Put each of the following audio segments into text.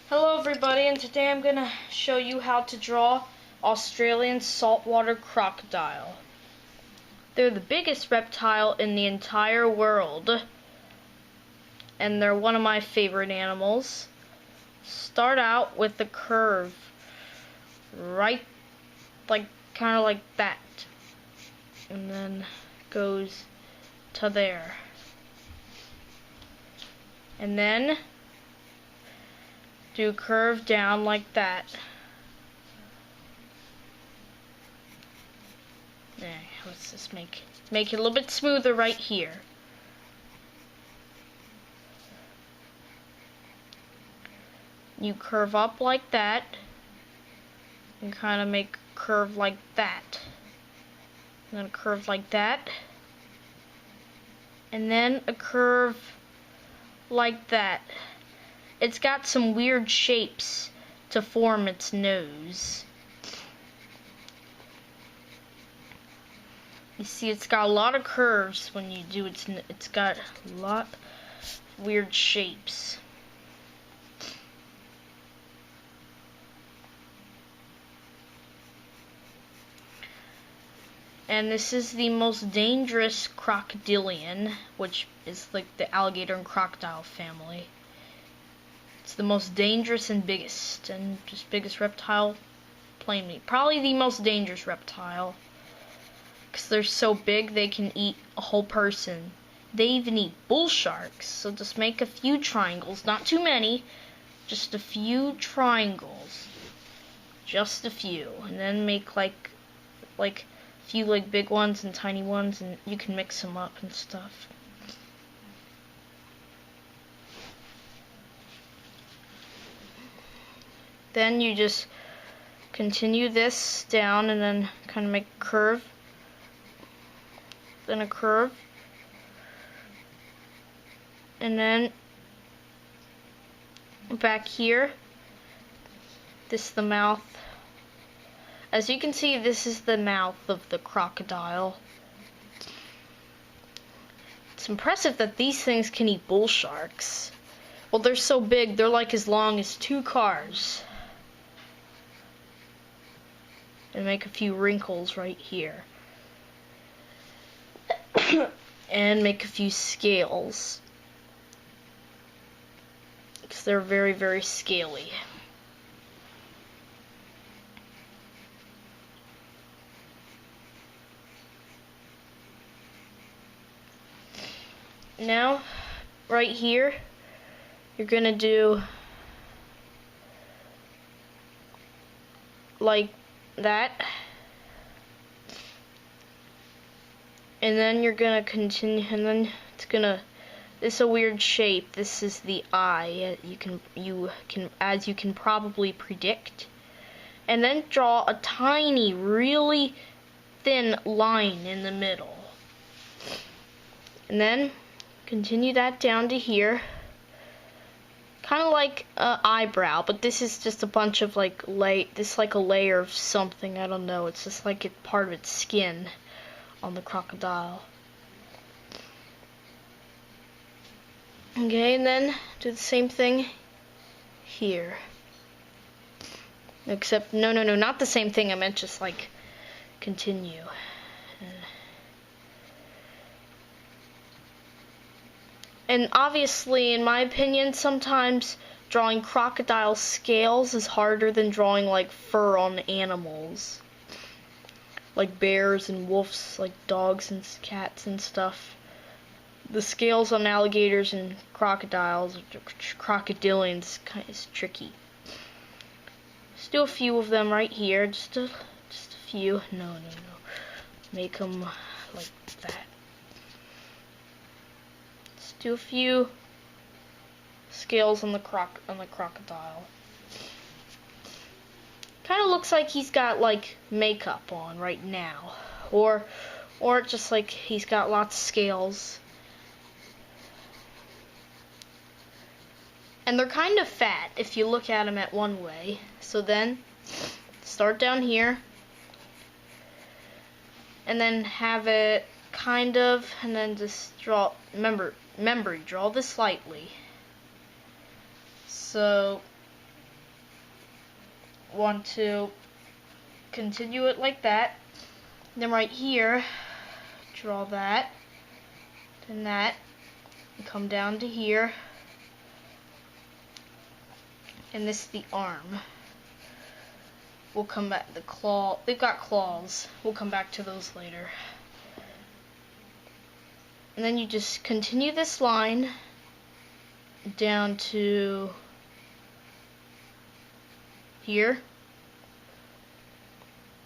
Hello everybody, and today I'm going to show you how to draw Australian saltwater crocodile. They're the biggest reptile in the entire world, and they're one of my favorite animals. Start out with the curve, right, kind of like that, and then goes to there. And then do curve down like that. There, let's just make it a little bit smoother right here. You curve up like that, and kind of make a curve like that. And then a curve like that, and then a curve like that. It's got some weird shapes to form its nose. You see, it's got a lot of curves when you do it's got a lot of weird shapes. And this is the most dangerous crocodilian, which is like the alligator and crocodile family. It's the most dangerous and biggest reptile, plainly. Probably the most dangerous reptile, because they're so big they can eat a whole person. They even eat bull sharks, so just make a few triangles, not too many, just a few triangles. Just a few, and then make like a few big ones and tiny ones, and you can mix them up and stuff. Then you just continue this down and then kind of make a curve, then a curve, and then back here, this is the mouth. As you can see, this is the mouth of the crocodile. It's impressive that these things can eat bull sharks. Well, they're so big, they're like as long as 2 cars. And make a few wrinkles right here. And make a few scales, because they're very, very scaly. Now, right here, you're gonna do like that, and then you're gonna continue, and then this is a weird shape. This is the eye. You can as you can probably predict, and then draw a tiny, really thin line in the middle, and then continue that down to here. Kind of like an eyebrow, but this is just a bunch of this is like a layer of something, I don't know. It's just like part of its skin on the crocodile. Okay, and then do the same thing here. Except, no, not the same thing. I meant just like continue. And obviously, in my opinion, sometimes drawing crocodile scales is harder than drawing like fur on animals. Like bears and wolves, like dogs and cats and stuff. The scales on alligators and crocodiles, crocodilians, is tricky. Just do a few of them right here, just a few. No. Make them like that. Do a few scales on the crocodile. Kind of looks like he's got like makeup on right now, or just like he's got lots of scales. And they're kind of fat if you look at them at one way. So then start down here, and then have it kind of, and then just draw. Remember, draw this lightly. So want to continue it like that. Then right here, draw that, then that, and come down to here. And this is the arm. We'll come back, the claw, they've got claws. We'll come back to those later. And then you just continue this line down to here.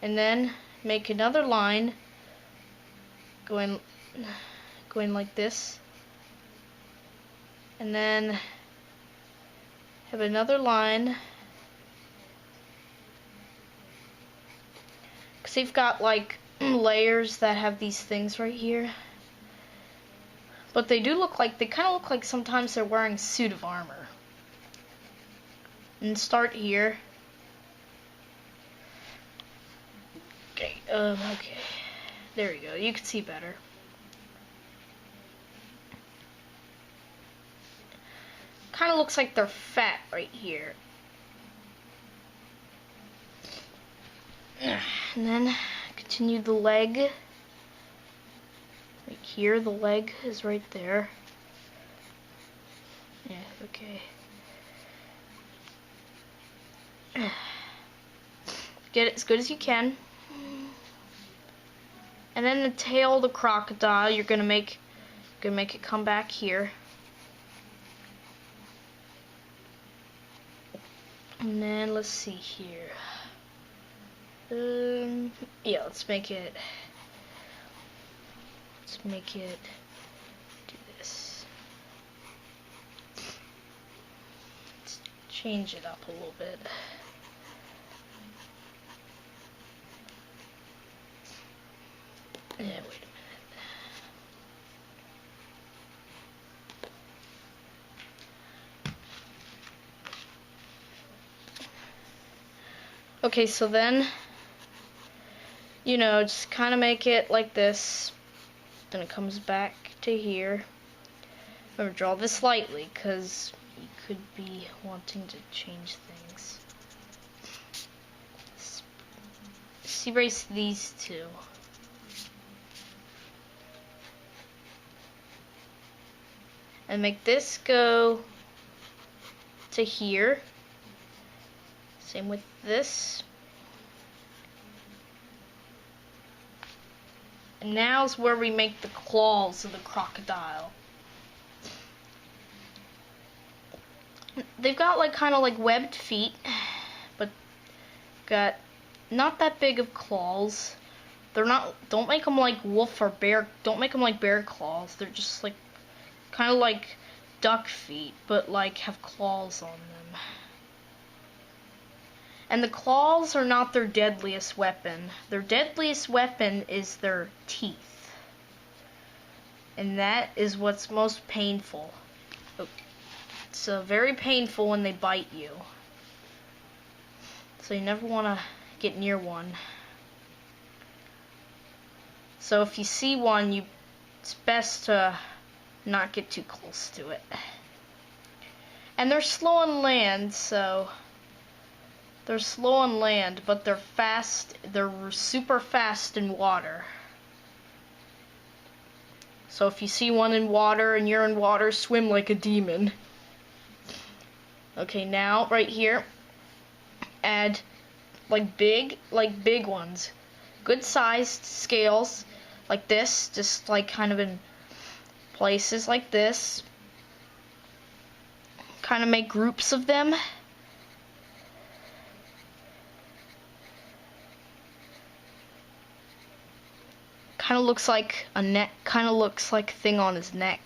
And then make another line going like this. And then have another line, because they've got like layers that have these things right here, but they do look like, they kind of look like sometimes they're wearing a suit of armor. And start here. Okay, okay, there we go, you can see better. Kind of looks like they're fat right here. And then continue the leg. Right here, the leg is right there. Yeah, okay. Get it as good as you can. And then the tail of the crocodile, you're gonna make it come back here. And then let's see here. Yeah, let's make it do this. Let's change it up a little bit. Yeah, wait a minute. Okay, so then, you know, just kind of make it like this. Then it comes back to here. Remember, draw this lightly, because you could be wanting to change things. Erase these two. And make this go to here. Same with this. And now's where we make the claws of the crocodile. They've got like kind of like webbed feet, but got not that big of claws. They're not, don't make them like wolf or bear, don't make them like bear claws. They're just like kind of like duck feet, but like have claws on them. And the claws are not their deadliest weapon. Their deadliest weapon is their teeth. And that is what's most painful. It's very painful when they bite you. So you never want to get near one. So if you see one, it's best to not get too close to it. And they're slow on land, so they're slow on land, but they're fast. They're super fast in water. So if you see one in water and you're in water, swim like a demon. Okay, now right here, add like big ones. Good sized scales like this, just like kind of in places like this. Kind of make groups of them. Kind of looks like a neck, kind of looks like a thing on his neck.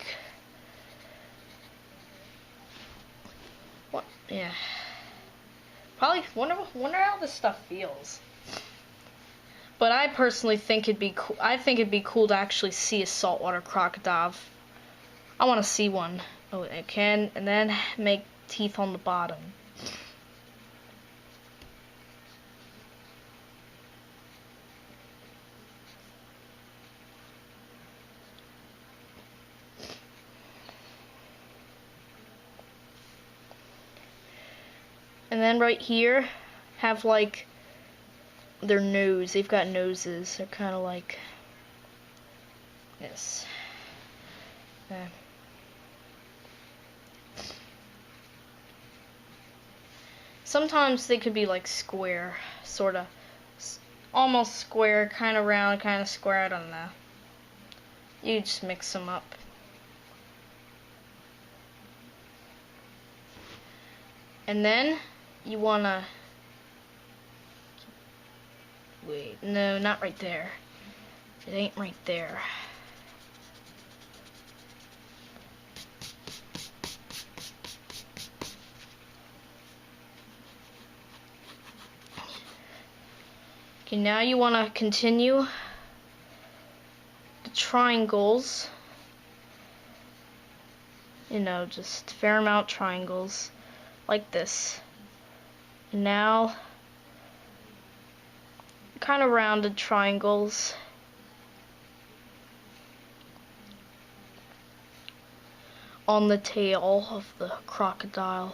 What? Yeah. Probably wonder how this stuff feels. But I personally think it'd be cool. I think it'd be cool to actually see a saltwater crocodile. I want to see one. Oh, I can, and then make teeth on the bottom. And then right here, have like their nose. They've got noses. They're kind of like this. Sometimes they could be like square, sort of, almost square, kind of round, kind of square. I don't know. You just mix them up. And then you wanna, wait, no, not right there. It ain't right there. Okay, now you want to continue the triangles. You know, just fair amount triangles like this. Now, kind of rounded triangles. On the tail of the crocodile.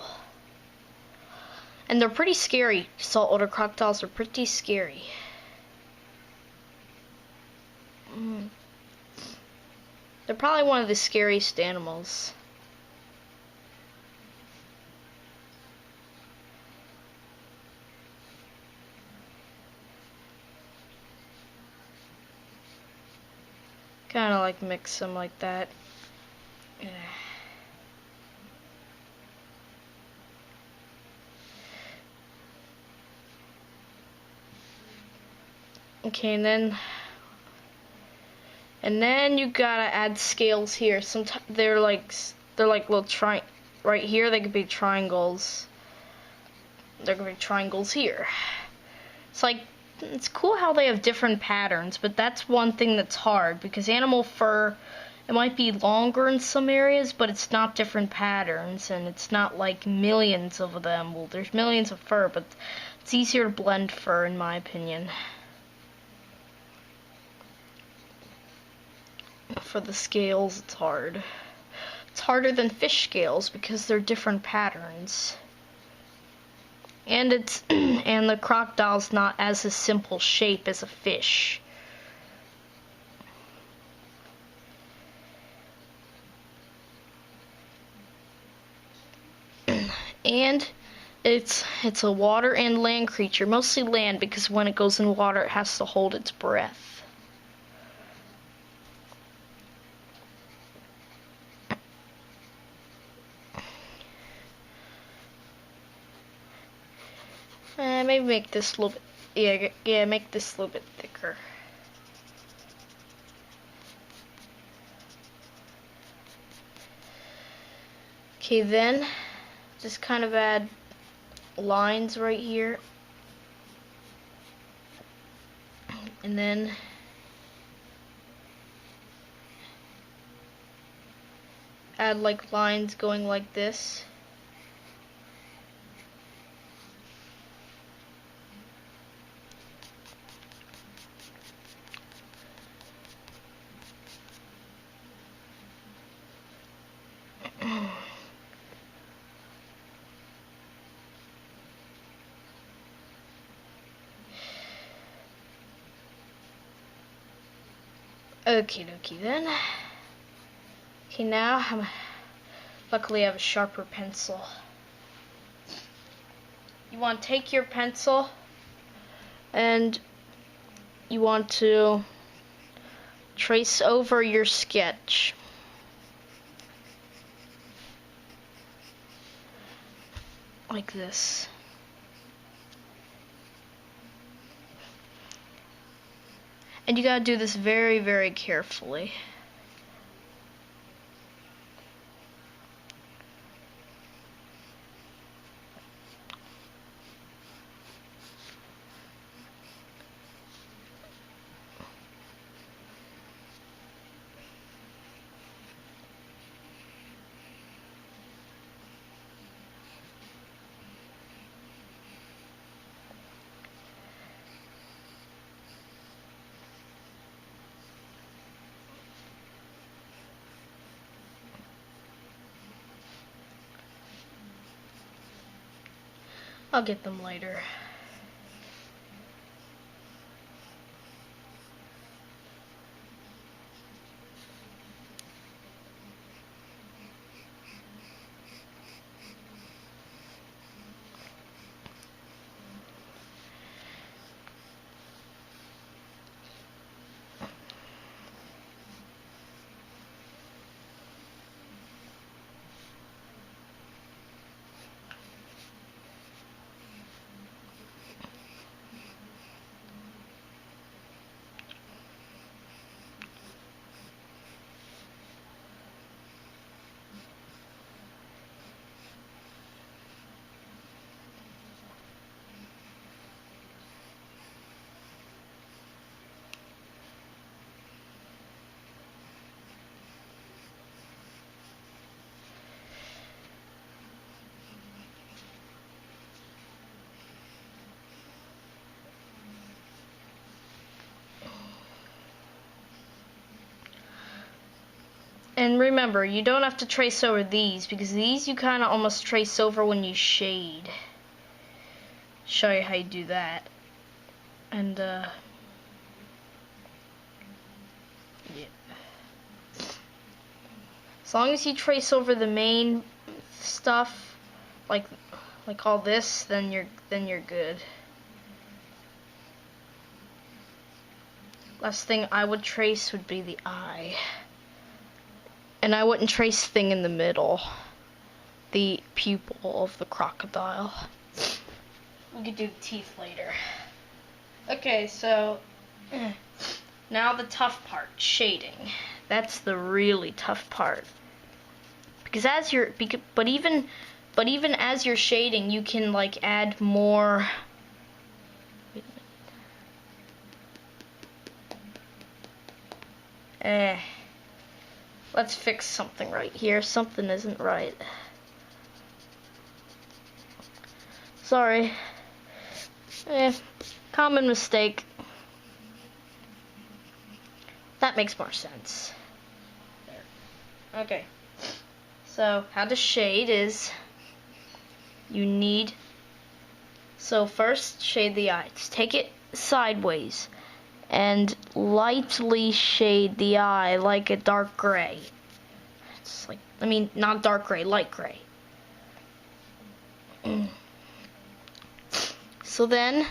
And they're pretty scary. Saltwater crocodiles are pretty scary. They're probably one of the scariest animals. Kind of like mix them like that. Okay, and then you gotta add scales here. Sometimes they're like little right here. They could be triangles. There could be triangles here. It's cool how they have different patterns, but that's one thing that's hard because animal fur, it might be longer in some areas, but it's not different patterns, and it's not like millions of them. Well, there's millions of fur, but it's easier to blend fur, in my opinion. For the scales, it's hard. It's harder than fish scales because they're different patterns. And and the crocodile's not as a simple shape as a fish. And it's a water and land creature, mostly land because when it goes in water it has to hold its breath. Maybe make this a little bit, yeah, make this a little bit thicker. Okay, then just kind of add lines right here. And then add like lines going like this. Okie dokie then. Okay, now luckily I have a sharper pencil. You want to take your pencil and you want to trace over your sketch. Like this. And you gotta do this very, very carefully. I'll get them later. And remember, you don't have to trace over these, because these you kind of almost trace over when you shade. Show you how you do that. And yeah. As long as you trace over the main stuff, like all this, then you're good. Last thing I would trace would be the eye. And I wouldn't trace thing in the middle. The pupil of the crocodile. We could do the teeth later. Okay, so now the tough part, shading. That's the really tough part. Because but even as you're shading, you can like add more. Let's fix something right here. Something isn't right. Sorry. Common mistake. That makes more sense. There. Okay. So, how to shade is so first shade the eyes. Take it sideways and lightly shade the eye like a dark gray. It's like, not dark gray, light gray. So then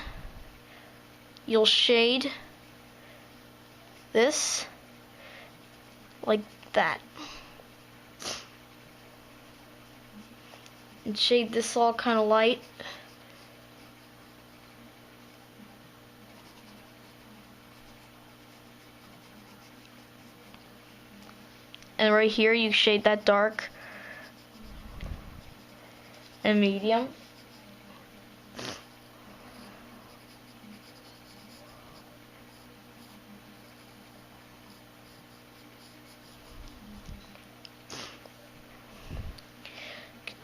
you'll shade this like that. And shade this all kind of light. And right here you shade that dark and medium.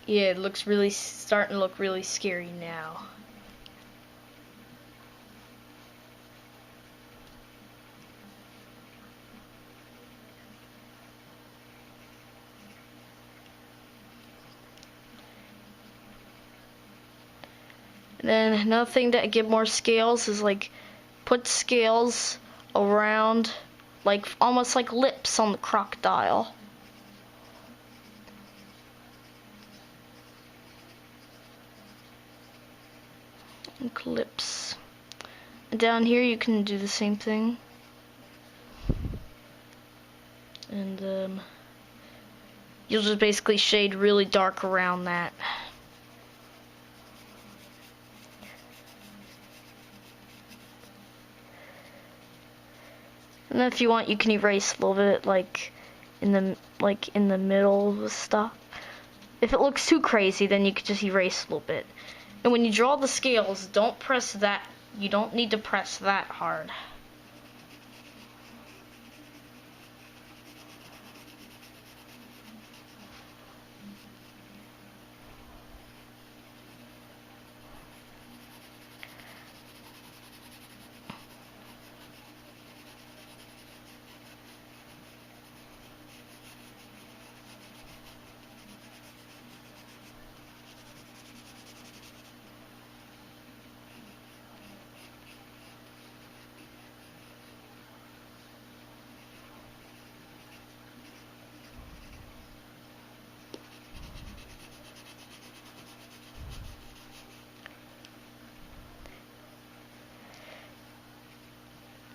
Yeah, it looks starting to look really scary now. And then another thing to get more scales is like put scales around, like almost like lips on the crocodile. Lips. And down here you can do the same thing. And you'll just basically shade really dark around that. And then if you want, you can erase a little bit, like in the middle of stuff. If it looks too crazy, then you could just erase a little bit. And when you draw the scales, don't press that. You don't need to press that hard.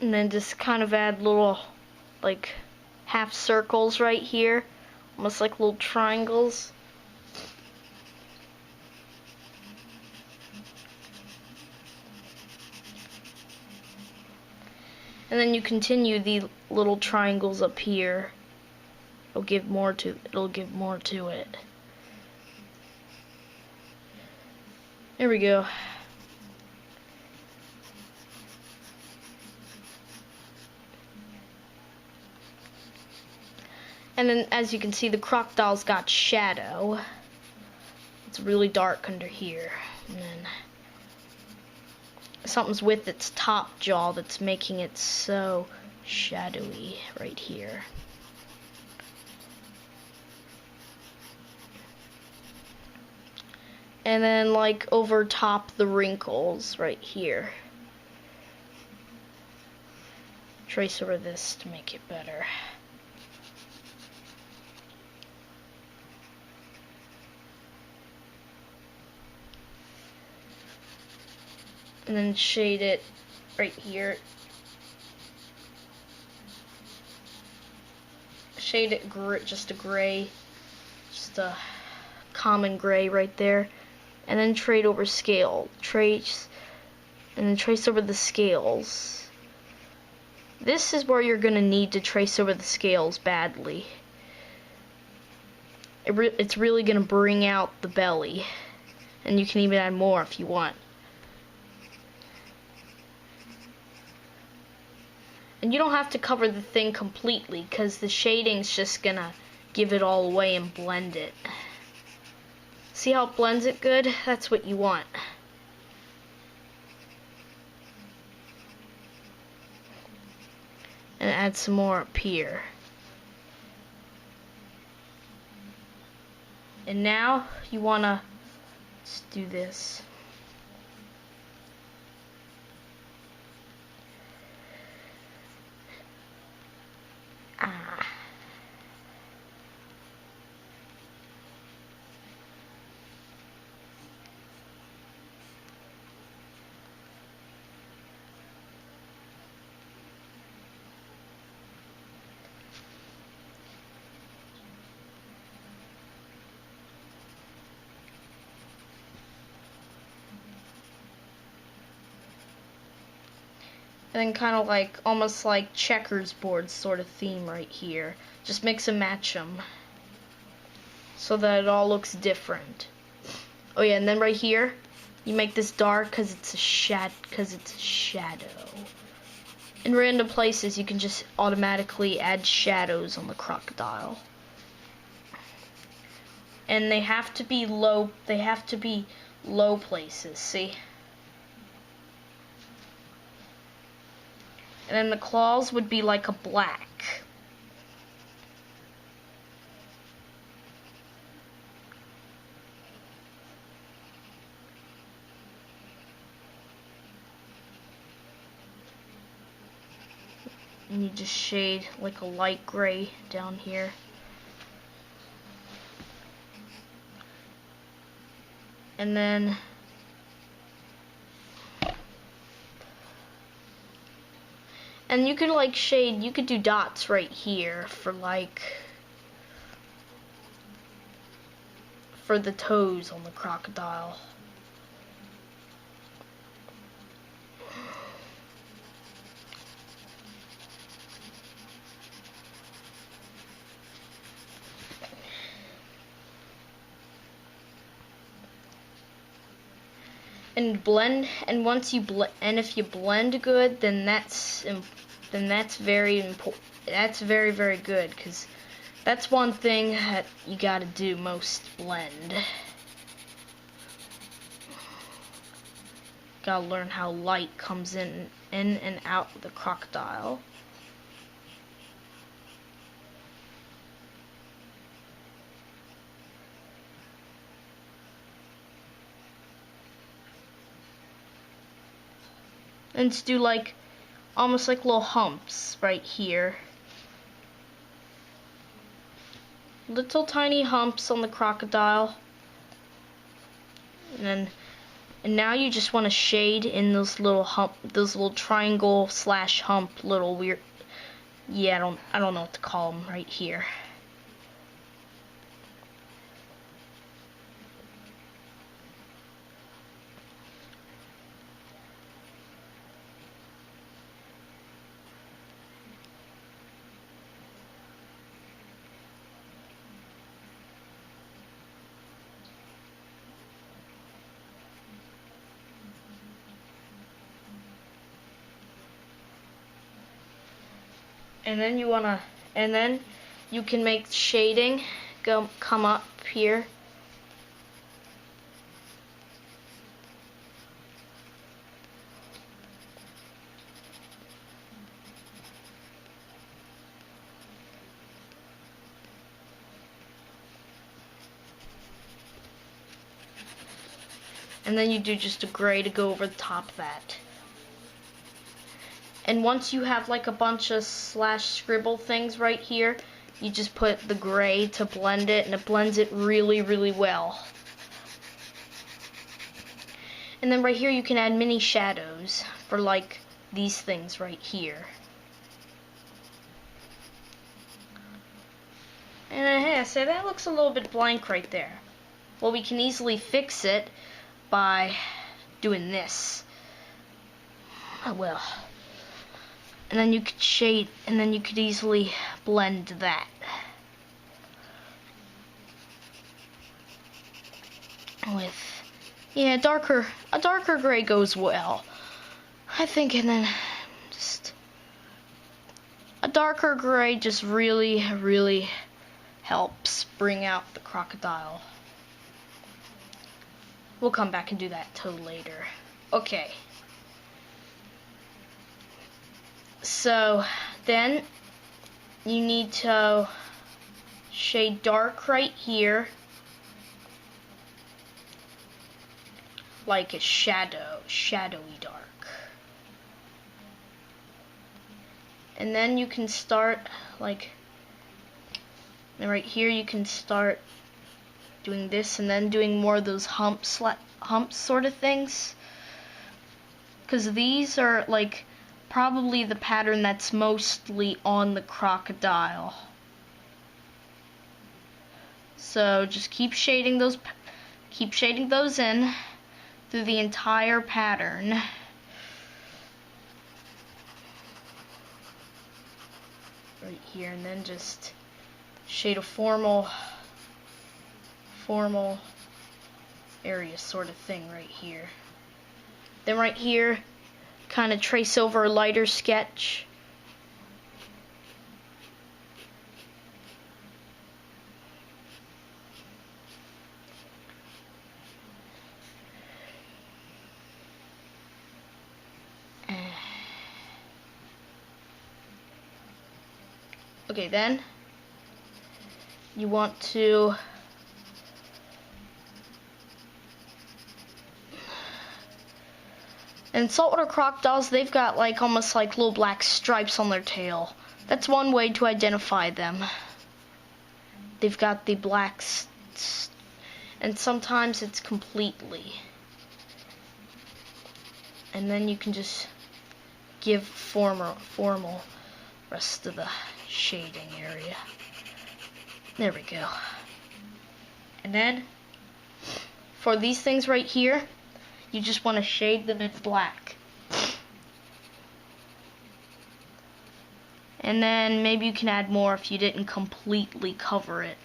And then just kind of add little, like, half circles right here, almost like little triangles. And then you continue the little triangles up here. It'll give more to it. There we go. And then, as you can see, the crocodile's got shadow. It's really dark under here. And then something's with its top jaw that's making it so shadowy right here. And then like over top the wrinkles right here. Trace over this to make it better. And then shade it right here. Shade it just a gray, just a common gray right there. And then trace over scale. Trace, and then trace over the scales. This is where you're going to need to trace over the scales badly. It's really going to bring out the belly. And you can even add more if you want. And you don't have to cover the thing completely, because the shading's just going to give it all away and blend it. See how it blends it good? That's what you want. And add some more up here. And now you want to do this. And then kind of like, almost like checkers board sort of theme right here. Just mix and match them. So that it all looks different. Oh yeah, and then right here, you make this dark because it's a shadow. In random places, you can just automatically add shadows on the crocodile. And they have to be low places, see? And then the claws would be like a black. And you just shade like a light gray down here. And then you could like shade, you could do dots right here for the toes on the crocodile. And blend, and once you and if you blend good, then that's very important. That's very, very good, because that's one thing that you gotta do most blend. Gotta learn how light comes in and out of the crocodile. And to do like, almost like little humps right here. Little tiny humps on the crocodile. And now you just want to shade in those little triangle / hump little weird, yeah, I don't know what to call them right here. And then you can make shading come up here. And then you do just a gray to go over the top of that. And once you have like a bunch of slash scribble things right here, you just put the gray to blend it, and it blends it really, really well. And then right here you can add mini shadows for like these things right here. And hey, I say that looks a little bit blank right there. Well, we can easily fix it by doing this. Oh, well. And then you could shade, and then you could easily blend that. With, yeah, a darker gray goes well, I think. And then just a darker gray just really, really helps bring out the crocodile. We'll come back and do that till later. Okay. So then you need to shade dark right here, like a shadowy dark. And then you can start like right here, you can start doing this and then doing more of those humps sort of things, because these are like probably the pattern that's mostly on the crocodile. So just keep shading those in through the entire pattern. Right here, and then just shade a formal area sort of thing right here. Then right here, kind of trace over a lighter sketch. Okay, then you want to and saltwater crocodiles, they've got like almost like little black stripes on their tail. That's one way to identify them. They've got the black and sometimes it's completely. And then you can just give formal rest of the shading area. There we go. And then for these things right here, you just want to shade them in black. And then maybe you can add more if you didn't completely cover it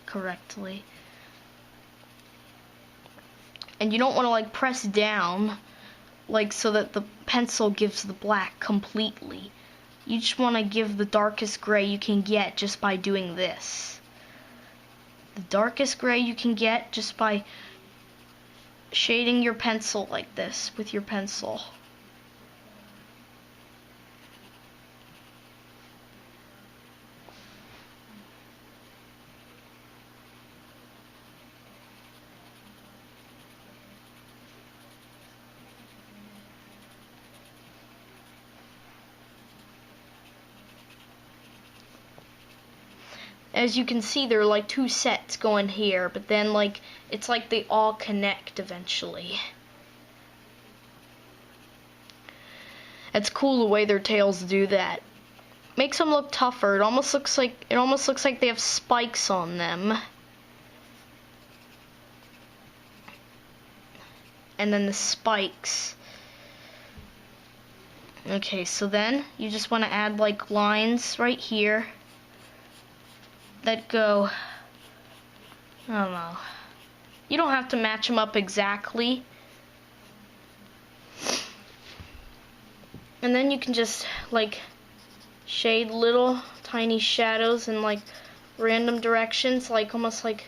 correctly. And you don't want to like press down like so that the pencil gives the black completely. You just want to give the darkest gray you can get just by doing this. The darkest gray you can get just by shading your pencil like this with your pencil. As you can see, there are like two sets going here, but then like it's like they all connect eventually. It's cool the way their tails do that. Makes them look tougher. It almost looks like they have spikes on them. And then the spikes. Okay, so then you just want to add like lines right here that go, I don't know. You don't have to match them up exactly. And then you can just like shade little tiny shadows in like random directions, like almost like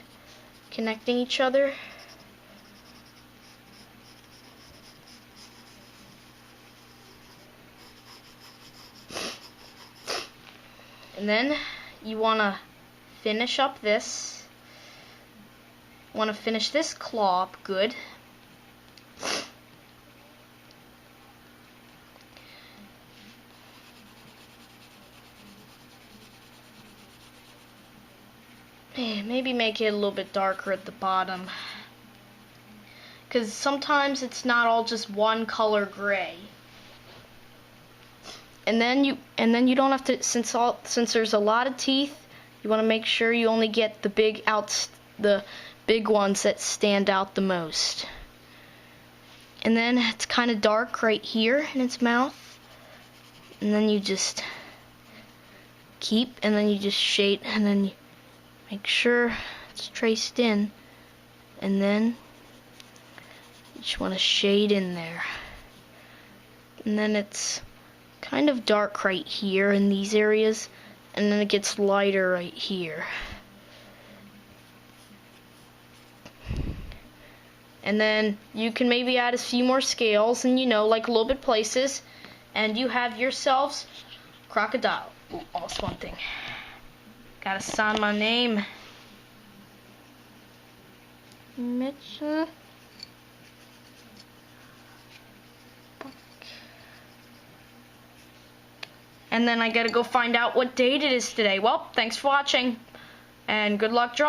connecting each other. And then you want to finish up this. Want to finish this claw up good. maybe make it a little bit darker at the bottom, because sometimes it's not all just one color gray. And then you don't have to, since there's a lot of teeth, you want to make sure you only get the big ones that stand out the most. And then it's kind of dark right here in its mouth. And then you just and then you just shade, and then you make sure it's traced in. And then you just want to shade in there. And then it's kind of dark right here in these areas, and then it gets lighter right here. And then you can maybe add a few more scales, and like a little bit places, and you have yourselves crocodile. Ooh, almost one thing. Gotta sign my name. Mitchell. And then I gotta go find out what date it is today. Well, thanks for watching, and good luck drawing.